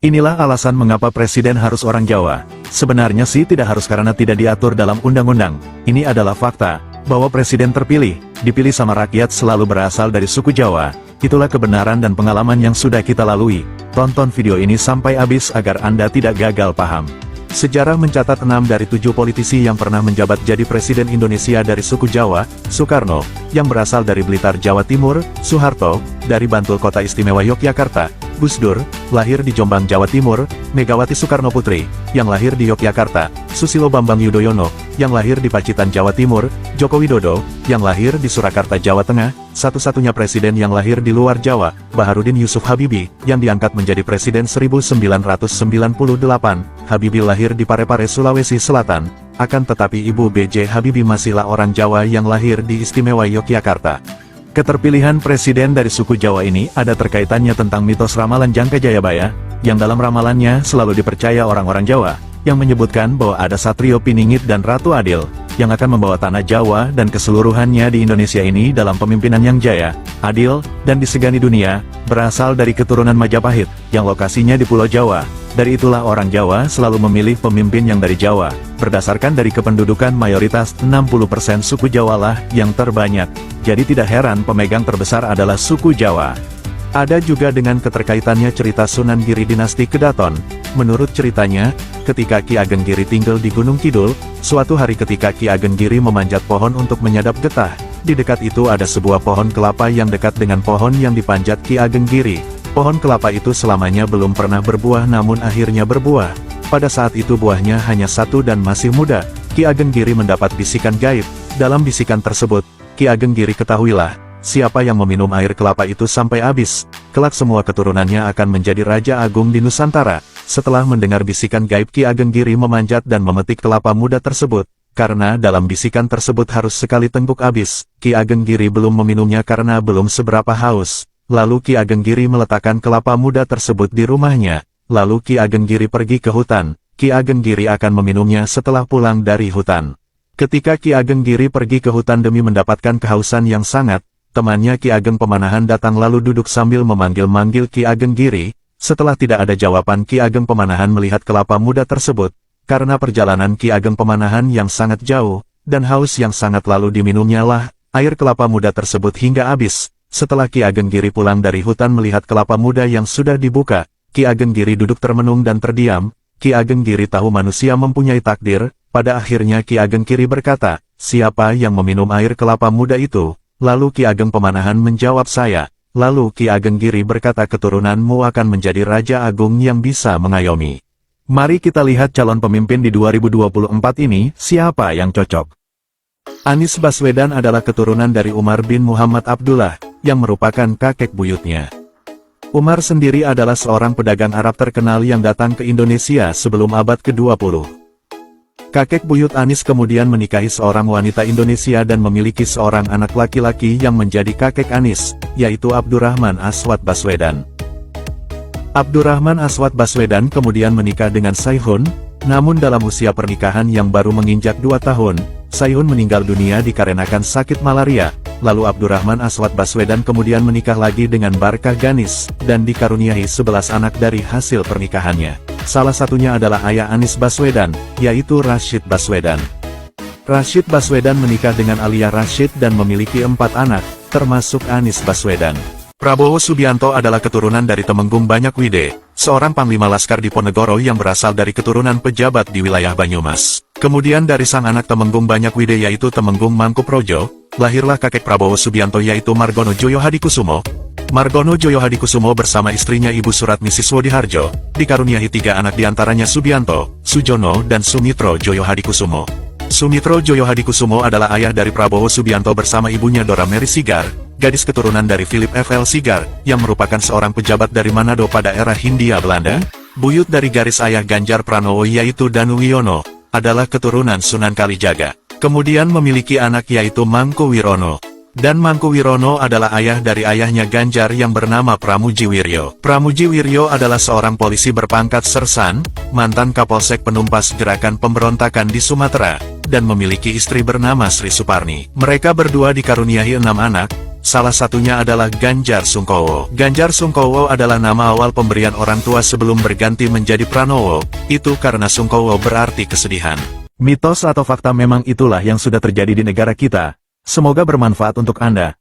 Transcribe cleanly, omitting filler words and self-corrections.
Inilah alasan mengapa presiden harus orang Jawa. Sebenarnya sih tidak harus karena tidak diatur dalam undang-undang. Ini adalah fakta, bahwa presiden terpilih, dipilih sama rakyat selalu berasal dari suku Jawa. Itulah kebenaran dan pengalaman yang sudah kita lalui. Tonton video ini sampai habis agar Anda tidak gagal paham. Sejarah mencatat 6 dari 7 politisi yang pernah menjabat jadi presiden Indonesia dari suku Jawa: Soekarno, yang berasal dari Blitar, Jawa Timur; Soeharto, dari Bantul Kota Istimewa Yogyakarta; Gus Dur, lahir di Jombang, Jawa Timur; Megawati Soekarno Putri, yang lahir di Yogyakarta; Susilo Bambang Yudhoyono, yang lahir di Pacitan, Jawa Timur; Joko Widodo, yang lahir di Surakarta, Jawa Tengah; satu-satunya presiden yang lahir di luar Jawa, Baharudin Yusuf Habibie, yang diangkat menjadi presiden 1998. Habibie lahir di Parepare, Sulawesi Selatan, akan tetapi Ibu B.J. Habibie masihlah orang Jawa yang lahir di Istimewa Yogyakarta. Keterpilihan presiden dari suku Jawa ini ada terkaitannya tentang mitos ramalan Jangka Jayabaya, yang dalam ramalannya selalu dipercaya orang-orang Jawa, yang menyebutkan bahwa ada Satrio Piningit dan Ratu Adil, yang akan membawa tanah Jawa dan keseluruhannya di Indonesia ini dalam pemimpinan yang jaya, adil, dan disegani dunia, berasal dari keturunan Majapahit, yang lokasinya di Pulau Jawa. Dari itulah orang Jawa selalu memilih pemimpin yang dari Jawa, berdasarkan dari kependudukan mayoritas 60% suku Jawa lah yang terbanyak. Jadi tidak heran pemegang terbesar adalah suku Jawa. Ada juga dengan keterkaitannya cerita Sunan Giri dinasti Kedaton. Menurut ceritanya, ketika Ki Ageng Giri tinggal di Gunung Kidul, suatu hari ketika Ki Ageng Giri memanjat pohon untuk menyadap getah, di dekat itu ada sebuah pohon kelapa yang dekat dengan pohon yang dipanjat Ki Ageng Giri. Pohon kelapa itu selamanya belum pernah berbuah namun akhirnya berbuah. Pada saat itu buahnya hanya satu dan masih muda. Ki Ageng Giri mendapat bisikan gaib. Dalam bisikan tersebut, Ki Ageng Giri, ketahuilah, siapa yang meminum air kelapa itu sampai habis, kelak semua keturunannya akan menjadi Raja Agung di Nusantara. Setelah mendengar bisikan gaib, Ki Ageng Giri memanjat dan memetik kelapa muda tersebut. Karena dalam bisikan tersebut harus sekali tengguk habis, Ki Ageng Giri belum meminumnya karena belum seberapa haus. Lalu Ki Ageng Giri meletakkan kelapa muda tersebut di rumahnya. Lalu Ki Ageng Giri pergi ke hutan. Ki Ageng Giri akan meminumnya setelah pulang dari hutan. Ketika Ki Ageng Giri pergi ke hutan demi mendapatkan kehausan yang sangat, temannya Ki Ageng Pemanahan datang lalu duduk sambil memanggil-manggil Ki Ageng Giri. Setelah tidak ada jawaban, Ki Ageng Pemanahan melihat kelapa muda tersebut. Karena perjalanan Ki Ageng Pemanahan yang sangat jauh, dan haus yang sangat, lalu diminumnya lah air kelapa muda tersebut hingga habis. Setelah Ki Ageng Giri pulang dari hutan melihat kelapa muda yang sudah dibuka, Ki Ageng Giri duduk termenung dan terdiam. Ki Ageng Giri tahu manusia mempunyai takdir. Pada akhirnya Ki Ageng Giri berkata, "Siapa yang meminum air kelapa muda itu?" Lalu Ki Ageng Pemanahan menjawab, "Saya." Lalu Ki Ageng Giri berkata, "Keturunanmu akan menjadi Raja Agung yang bisa mengayomi." Mari kita lihat calon pemimpin di 2024 ini, siapa yang cocok. Anies Baswedan adalah keturunan dari Umar bin Muhammad Abdullah, yang merupakan kakek buyutnya. Umar sendiri adalah seorang pedagang Arab terkenal yang datang ke Indonesia sebelum abad ke-20. Kakek buyut Anies kemudian menikahi seorang wanita Indonesia dan memiliki seorang anak laki-laki yang menjadi kakek Anies, yaitu Abdurrahman Aswad Baswedan. Abdurrahman Aswad Baswedan kemudian menikah dengan Sayhun, namun dalam usia pernikahan yang baru menginjak 2 tahun, Sayhun meninggal dunia dikarenakan sakit malaria. Lalu Abdurrahman Aswad Baswedan kemudian menikah lagi dengan Barkah Ganis, dan dikaruniai 11 anak dari hasil pernikahannya. Salah satunya adalah ayah Anies Baswedan, yaitu Rashid Baswedan. Rashid Baswedan menikah dengan Alia Rashid dan memiliki 4 anak, termasuk Anies Baswedan. Prabowo Subianto adalah keturunan dari Temenggung Banyakwide, seorang panglima laskar Diponegoro yang berasal dari keturunan pejabat di wilayah Banyumas. Kemudian dari sang anak Temenggung Banyakwide yaitu Temenggung Mangkuprojo, lahirlah kakek Prabowo Subianto yaitu Margono Joyo Hadikusumo. Margono Joyo Hadikusumo bersama istrinya Ibu Suratmi Siswodiharjo, dikaruniai 3 anak diantaranya Subianto, Sujono dan Sumitro Joyo Hadikusumo. Sumitro Joyo Hadikusumo adalah ayah dari Prabowo Subianto bersama ibunya Dora Mary Sigar, gadis keturunan dari Philip F.L. Sigar, yang merupakan seorang pejabat dari Manado pada era Hindia Belanda. Buyut dari garis ayah Ganjar Pranowo yaitu Danu Wiono, adalah keturunan Sunan Kalijaga. Kemudian memiliki anak yaitu Mangku Wirono. Dan Mangku Wirono adalah ayah dari ayahnya Ganjar yang bernama Pramujiwiryo. Pramujiwiryo adalah seorang polisi berpangkat sersan, mantan Kapolsek penumpas gerakan pemberontakan di Sumatera, dan memiliki istri bernama Sri Suparni. Mereka berdua dikaruniai 6 anak, Salah satunya adalah Ganjar Sungkowo. Ganjar Sungkowo adalah nama awal pemberian orang tua sebelum berganti menjadi Pranowo, itu karena Sungkowo berarti kesedihan. Mitos atau fakta memang itulah yang sudah terjadi di negara kita. Semoga bermanfaat untuk Anda.